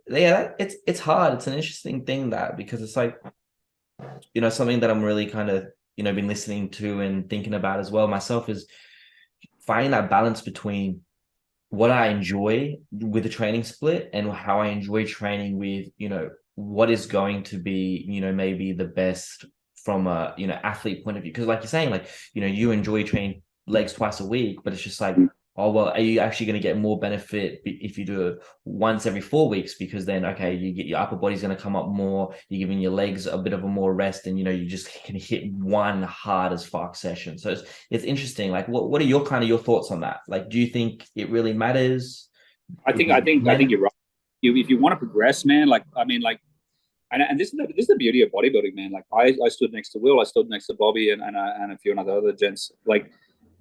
It's hard. It's an interesting thing, that, because it's like something that I'm really kind of been listening to and thinking about as well myself, is finding that balance between what I enjoy with the training split and how I enjoy training with, what is going to be, maybe the best from a, athlete point of view. Because like you're saying, like, you enjoy training legs twice a week, but it's just like, oh, well, are you actually going to get more benefit if you do it once every 4 weeks? Because then, okay, you get your upper body's going to come up more. You're giving your legs a bit of a more rest, and you just can hit one hard as fuck session. So it's interesting. Like, what are your thoughts on that? Like, do you think it really matters? I think you're right. If you want to progress, man, like I mean, like, and this is the beauty of bodybuilding, man. Like I stood next to Will, I stood next to Bobby, and a few other gents. Like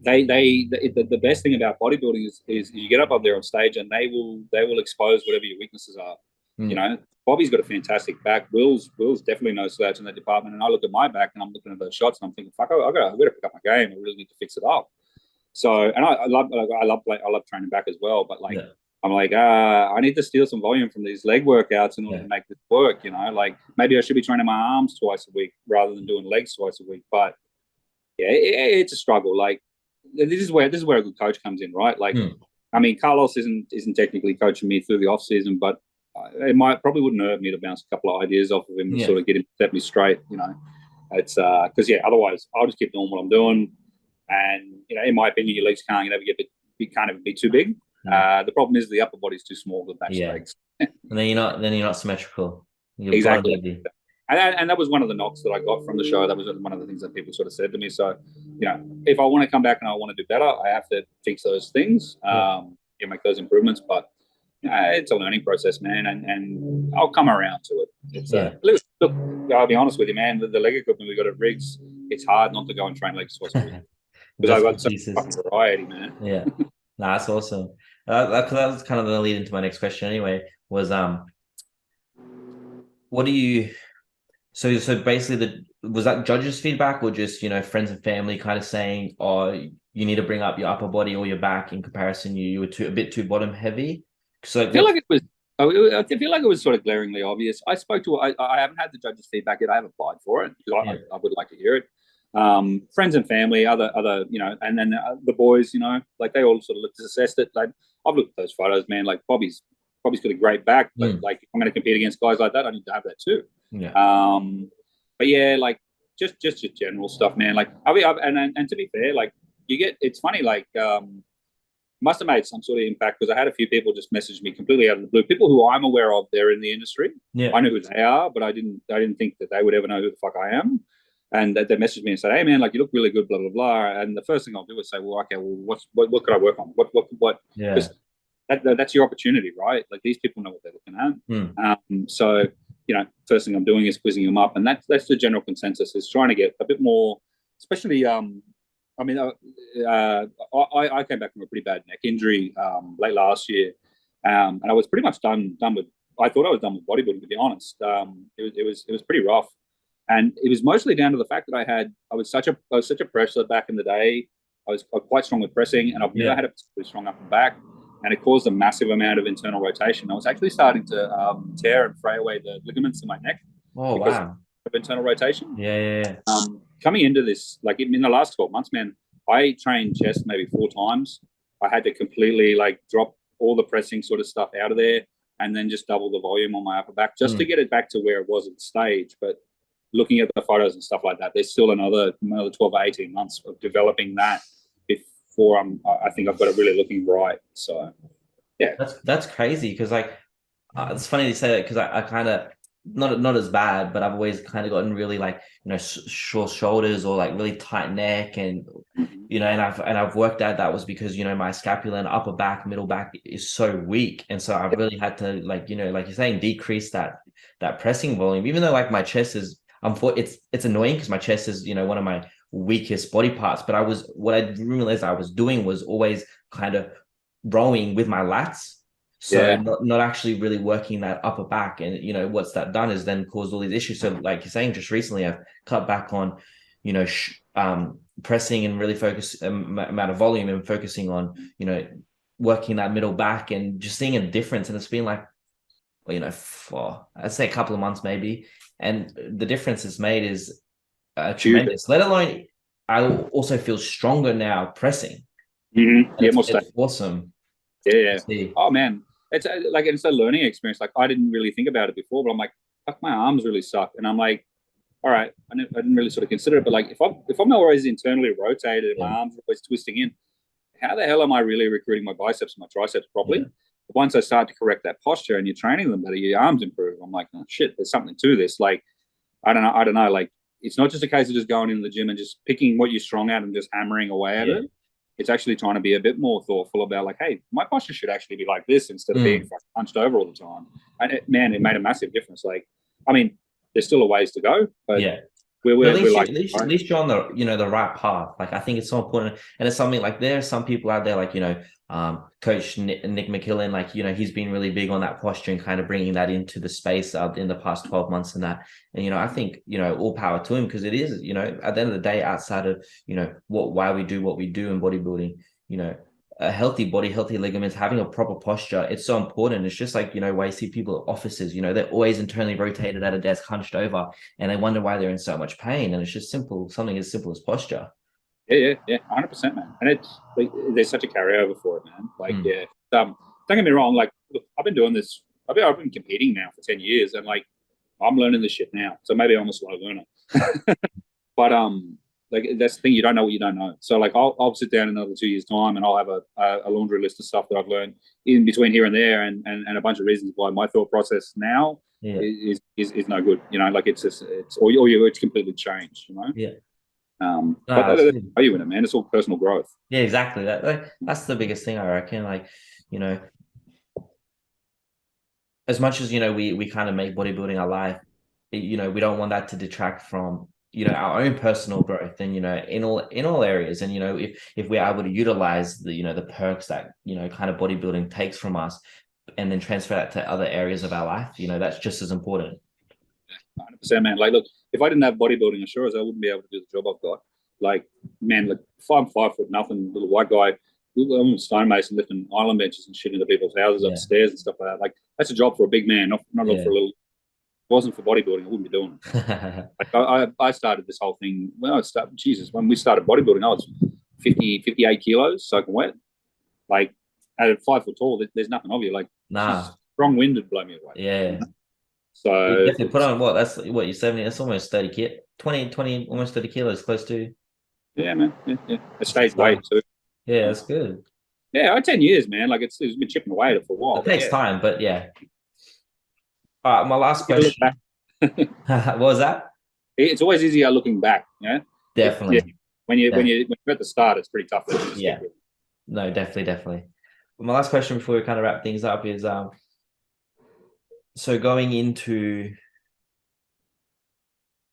the best thing about bodybuilding is you get up there on stage, and they will expose whatever your weaknesses are. You know, Bobby's got a fantastic back. Will's definitely no slouch in that department. And I look at my back, and I'm looking at those shots, and I'm thinking, fuck, I got to pick up my game. I really need to fix it up. So, and I love training back as well. But like, Yeah. I'm like, I need to steal some volume from these leg workouts in order to make this work. Like maybe I should be training my arms twice a week rather than doing legs twice a week. But yeah, it's a struggle. Like this is where a good coach comes in, right? Like, I mean, Carlos isn't technically coaching me through the off season, but it probably wouldn't hurt me to bounce a couple of ideas off of him and sort of get him set me straight. It's because otherwise I'll just keep doing what I'm doing. And in my opinion, your legs can't ever can't ever be too big. The problem is the upper body's too small to match legs. And then you're not symmetrical. You're exactly. And that was one of the knocks that I got from the show. That was one of the things that people sort of said to me. So, if I want to come back and I want to do better, I have to fix those things, make those improvements. But it's a learning process, man, and I'll come around to it. It's look, I'll be honest with you, man. The leg equipment we got at Riggs, it's hard not to go and train legs twice a week because I've got such fucking variety, man. Yeah, that's awesome. That was kind of the lead into my next question. Anyway, was what do you? So basically, was that judges' feedback, or just friends and family kind of saying, "Oh, you need to bring up your upper body or your back in comparison. You were a bit too bottom heavy." So I feel like it was. I feel like it was sort of glaringly obvious. I spoke to. I haven't had the judges' feedback yet. I haven't applied for it because I would like to hear it. Friends and family, other and then the boys, like they all sort of assessed it. Like I've looked at those photos, man. Like Bobby's got a great back, but like if I'm going to compete against guys like that, I need to have that too. Yeah. But yeah, like just your general stuff, man. Like and to be fair, like it's funny, like must have made some sort of impact because I had a few people just message me completely out of the blue. People who I'm aware of, they're in the industry. Yeah. I know who they are, but I didn't think that they would ever know who the fuck I am. And they messaged me and said, "Hey man, like you look really good, blah blah blah." And the first thing I'll do is say, "Well, okay, well, what could I work on? What?" Yeah. Because that's your opportunity, right? Like these people know what they're looking at. So first thing I'm doing is quizzing them up, and that's the general consensus is trying to get a bit more, especially. I mean, I came back from a pretty bad neck injury late last year, and I was pretty much done with I thought I was done with bodybuilding, to be honest. It was pretty rough, and it was mostly down to the fact that I was such a presser back in the day. I was quite strong with pressing, and I've never had a really strong upper back, and it caused a massive amount of internal rotation. I was actually starting to tear and fray away the ligaments in my neck because of internal rotation. Coming into this, like in the last 12 months, man, I trained chest maybe 4 times. I had to completely like drop all the pressing sort of stuff out of there and then just double the volume on my upper back just to get it back to where it was at the stage. But looking at the photos and stuff like that, there's still another 12 or 18 months of developing that before I think I've got it really looking right. So yeah, that's crazy because like it's funny you say that because I kind of not as bad, but I've always kind of gotten really like short shoulders or like really tight neck, and and I've worked out that was because my scapula and upper back, middle back is so weak, and so I've really had to like like you're saying decrease that pressing volume, even though like my chest is it's annoying because my chest is one of my weakest body parts, but what I realized I was doing was always kind of rowing with my lats. So not actually really working that upper back, and what's that done is then caused all these issues. So like you're saying, just recently I've cut back on, pressing and really focus amount of volume and focusing on, working that middle back and just seeing a difference. And it's been like, for I'd say a couple of months maybe, and the difference it's made is tremendous. Let alone I also feel stronger now pressing. It's awesome. Yeah. Oh man, it's a learning experience. Like I didn't really think about it before, but I'm like, fuck, my arms really suck, and I'm like, all right, I didn't really sort of consider it, but like if I'm always internally rotated and my arms are always twisting in, how the hell am I really recruiting my biceps and my triceps properly? Once I start to correct that posture and you're training them better, your arms improve. I'm like, oh shit, there's something to this. Like I don't know. Like it's not just a case of just going into the gym and just picking what you're strong at and just hammering away at it. It's actually trying to be a bit more thoughtful about like, hey, my posture should actually be like this instead of being punched over all the time. And it made a massive difference. Like, I mean, there's still a ways to go, but we're at least you're on the the right path. Like I think it's so important, and it's something like there are some people out there like Coach Nick McKillen, like he's been really big on that posture and kind of bringing that into the space in the past 12 months and that. And I think all power to him because it is at the end of the day, outside of why we do what we do in bodybuilding, a healthy body, healthy ligaments, having a proper posture, it's so important. It's just like, why you see people at offices, they're always internally rotated at a desk, hunched over, and they wonder why they're in so much pain. And it's just something as simple as posture. Yeah, 100%, man. And it's like, there's such a carryover for it, man. Like, don't get me wrong. Like, look, I've been doing this. I've been competing now for 10 years, and like, I'm learning this shit now. So maybe I'm a slow learner. But like that's the thing, you don't know what you don't know. So like I'll sit down in another 2 years' time and I'll have a laundry list of stuff that I've learned in between here and there, and a bunch of reasons why my thought process now is no good. Like it's completely changed. But that's how you in it, man. It's all personal growth. Yeah, exactly. That's the biggest thing I reckon. Like, as much as we kind of make bodybuilding our life, we don't want that to detract from our own personal growth and in all areas. And if we're able to utilize the perks that kind of bodybuilding takes from us and then transfer that to other areas of our life, that's just as important. 100%, man. Like, look, if I didn't have bodybuilding, sure as I wouldn't be able to do the job I've got. Like, man, like I'm 5 foot nothing, little white guy. I'm a stonemason lifting island benches and shit into people's houses upstairs and stuff like that. Like, that's a job for a big man, not for a little. If it wasn't for bodybuilding, I wouldn't be doing it. Like I started this whole thing when we started bodybuilding, I was 58 kilos soaking wet. Like at 5 foot tall, there's nothing of you. Like strong wind would blow me away. Yeah. So you definitely put on that's what you're 70. That's almost 30 20, almost 30 kilos, close to. Yeah, man. Yeah. A stage weight too. Yeah, that's good. Yeah, 10 years, man. Like it's been chipping away at it for a while. It takes time, but yeah. All right, my last question. What was that? It's always easier looking back. Yeah, definitely. When you're at the start, it's pretty tough. No, definitely. But my last question before we kind of wrap things up is so going into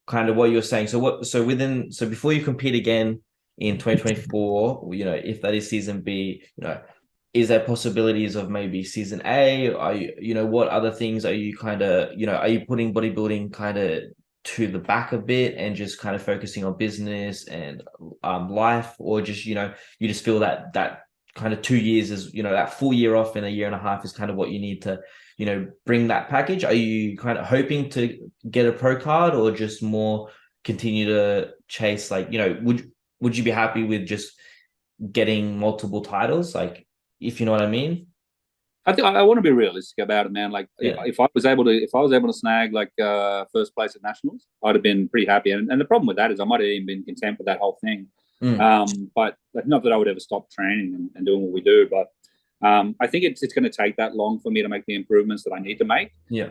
kind of what you're saying. So before you compete again in 2024, if that is season B, is there possibilities of maybe season A? Are you, what other things are you kind of, are you putting bodybuilding kind of to the back a bit and just kind of focusing on business and life, or just, you just feel that kind of 2 years is, that full year off in a year and a half is kind of what you need to, bring that package? Are you kind of hoping to get a pro card, or just more continue to chase, like, would you be happy with just getting multiple titles, like, if you know what I mean? I think I want to be realistic about it, man. Like Yeah. if I was able to snag like first place at nationals, I'd have been pretty happy. And the problem with that is I might have even been content with that whole thing. But like, not that I would ever stop training and doing what we do, but I think it's going to take that long for me to make the improvements that I need to make. Yeah.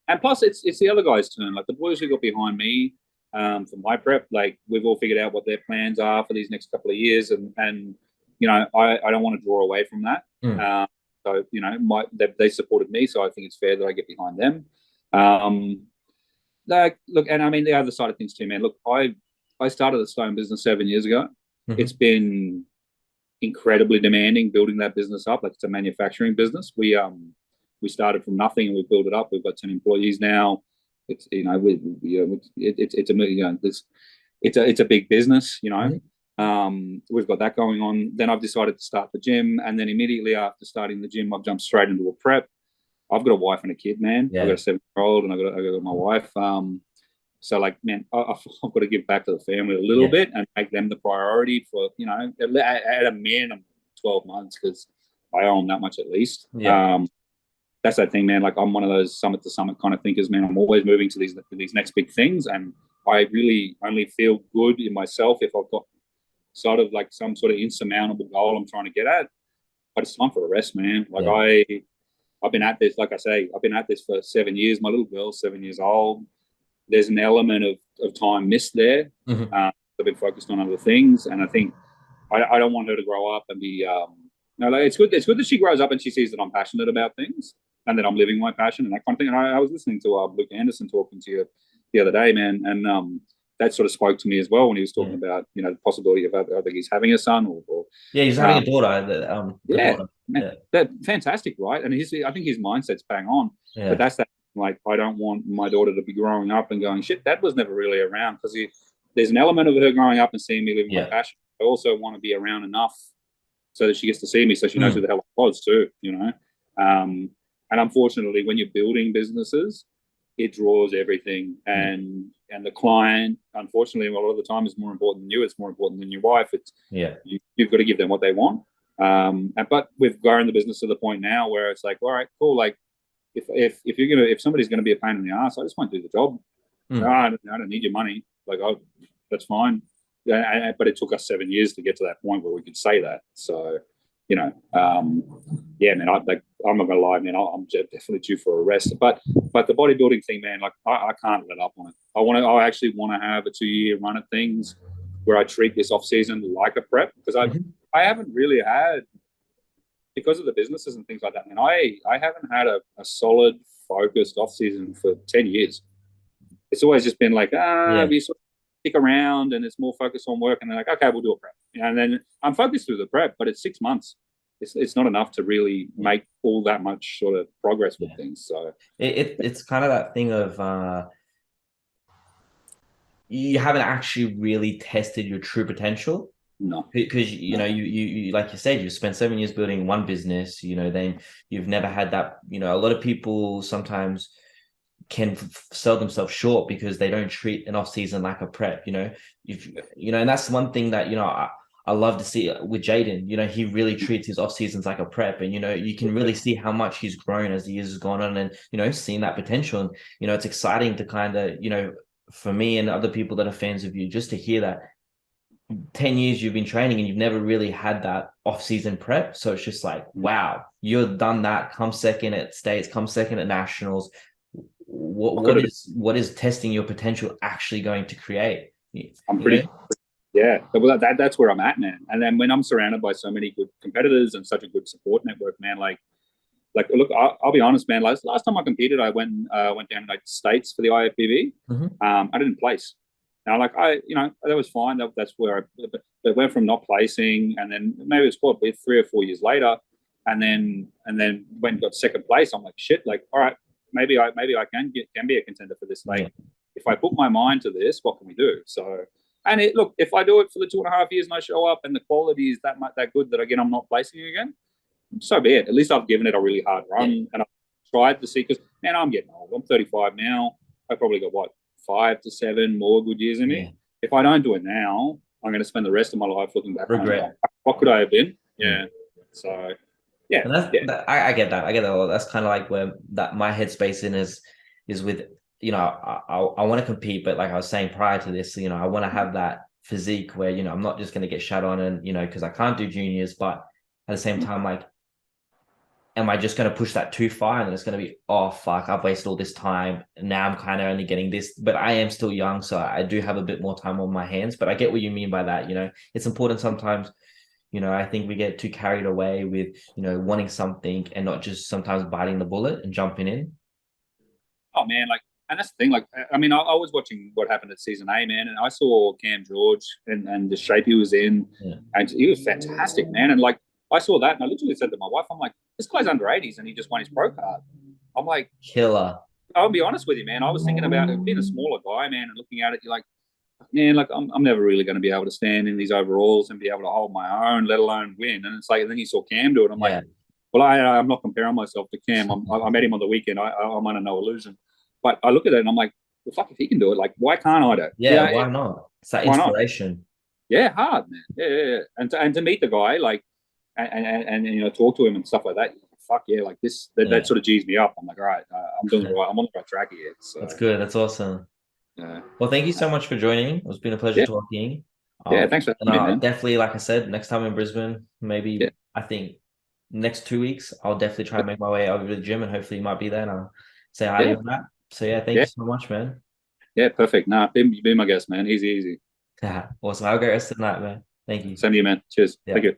And plus, it's the other guys' turn. Like the boys who got behind me for my prep, like we've all figured out what their plans are for these next couple of years, and I don't want to draw away from that. So they supported me, so I think it's fair that I get behind them. Look, and I mean the other side of things too, man. Look, I started the stone business 7 years ago. It's been incredibly demanding building that business up. Like it's a manufacturing business. We started from nothing and we built it up. We've got 10 employees now. It's it's a big business. We've got that going on. Then I've decided to start the gym, and then immediately after starting the gym, I've jumped straight into a prep. I've got a wife and a kid, man. Yeah. I've got a 7-year-old, and I got my wife. So like, man, I've got to give back to the family a little bit and make them the priority for at a minimum 12 months, because I owe them that much at least. That's that thing, man. Like I'm one of those summit to summit kind of thinkers, man. I'm always moving to these next big things, and I really only feel good in myself if I've got sort of like some sort of insurmountable goal I'm trying to get at. But it's time for a rest, man. Like I've been at this, like I say, I've been at this for 7 years. My little girl's 7 years old. There's an element of time missed there. I've been focused on other things, and I think I don't want her to grow up and be. It's good. It's good that she grows up and she sees that I'm passionate about things and that I'm living my passion and that kind of thing. And I was listening to Luke Anderson talking to you the other day, man, and that sort of spoke to me as well when he was talking about the possibility of I think he's having a son or he's having a daughter. Daughter. Man, that fantastic, right? And I think his mindset's bang on. But that's that. Like, I don't want my daughter to be growing up and going, shit, Dad was never really around, because there's an element of her growing up and seeing me living my passion. I also want to be around enough so that she gets to see me, so she knows who the hell I was too, And unfortunately, when you're building businesses, it draws everything, and the client, unfortunately, a lot of the time is more important than you. It's more important than your wife. It's you've got to give them what they want. But we've grown the business to the point now where it's like, all right, cool. Like, if somebody's gonna be a pain in the ass, I just won't do the job. No, I don't need your money. Like, that's fine. But it took us 7 years to get to that point where we could say that. So, man, I'm not gonna lie, man. I'm definitely due for a rest. But the bodybuilding thing, man, like I can't let up on it. I actually want to have a 2-year run at things where I treat this off season like a prep, because I haven't really had, because of the businesses and things like that, man. I haven't had a solid, focused off season for 10 years. It's always just been like, we sort of stick around and it's more focused on work, and then like, okay, we'll do a prep. And then I'm focused through the prep, but it's 6 months. It's not enough to really make all that much sort of progress with things. So it's kind of that thing of you haven't actually really tested your true potential. No, because you like you said, you spent 7 years building one business. Then you've never had that. A lot of people sometimes can sell themselves short because they don't treat an off season like a prep. And that's one thing that I love to see with Jaden. He really treats his off seasons like a prep, and you can really see how much he's grown as the years has gone on, and seeing that potential. And it's exciting to kind of for me and other people that are fans of you, just to hear that 10 years you've been training and you've never really had that off-season prep. So it's just like, wow, you've done that. Come second at states, come second at nationals. What is testing your potential actually going to create? I'm pretty well, that's where I'm at, man. And then when I'm surrounded by so many good competitors and such a good support network, man, like look, I'll be honest, man. Last time I competed, I went down to the States for the IFBB. I didn't place. Now, like that was fine. That's where I went from not placing, and then maybe it's what 3 or 4 years later, and then when got second place, I'm like, shit, like, all right, maybe I can be a contender for this. Like, Yeah. if I put my mind to this, what can we do? So, and look, if I do it for the 2.5 years and I show up and the quality is that good that again I'm not placing again, so be it. At least I've given it a really hard run and I've tried to see, because man, I'm getting old. I'm 35 now. I probably got 5 to 7 more good years in me. Yeah. If I don't do it now, I'm going to spend the rest of my life looking back on it. What could I have been? Yeah. So, yeah. And I get that. I get that a lot. That's kind of like where that my headspace in is with, I want to compete, but like I was saying prior to this, I want to have that physique where, I'm not just going to get shat on and, because I can't do juniors, but at the same time, like, am I just going to push that too far? And then it's going to be, oh, fuck, I've wasted all this time. And now I'm kind of only getting this, but I am still young. So I do have a bit more time on my hands, but I get what you mean by that. It's important sometimes, I think we get too carried away with, wanting something and not just sometimes biting the bullet and jumping in. Oh, man, like, and that's the thing. Like, I mean, I was watching what happened at season A, man, and I saw Cam George and the shape he was in, and he was fantastic, man. And like, I saw that, and I literally said to my wife, I'm like, this guy's under 80s, and he just won his pro card. I'm like, killer. I'll be honest with you, man. I was thinking about it, being a smaller guy, man, and looking at it, you're like, man, like I'm never really going to be able to stand in these overalls and be able to hold my own, let alone win. And it's like, and then you saw Cam do it. I'm like, well, I'm not comparing myself to Cam. I met him on the weekend. I'm under no illusion. But I look at it and I'm like, well, fuck, if he can do it, like, why can't I do it? Yeah, why not? It's that inspiration. Yeah, hard, man. Yeah. And to meet the guy, like, and talk to him and stuff like that, fuck yeah, like this, that sort of G's me up. I'm like, all right, I'm doing the right, I'm on the right track here. So. That's good. That's awesome. Well, thank you so much for joining. It's been a pleasure talking. Thanks for having me, man. Definitely, like I said, next time in Brisbane, maybe I think next 2 weeks, I'll definitely try and make my way over to the gym and hopefully you might be there and I'll say hi to you on that. So thank you so much, man. Yeah, perfect. Nah, be my guest, man. Easy. Awesome. Have a great rest of the night, man. Thank you. Same to you, man. Cheers. Thank you.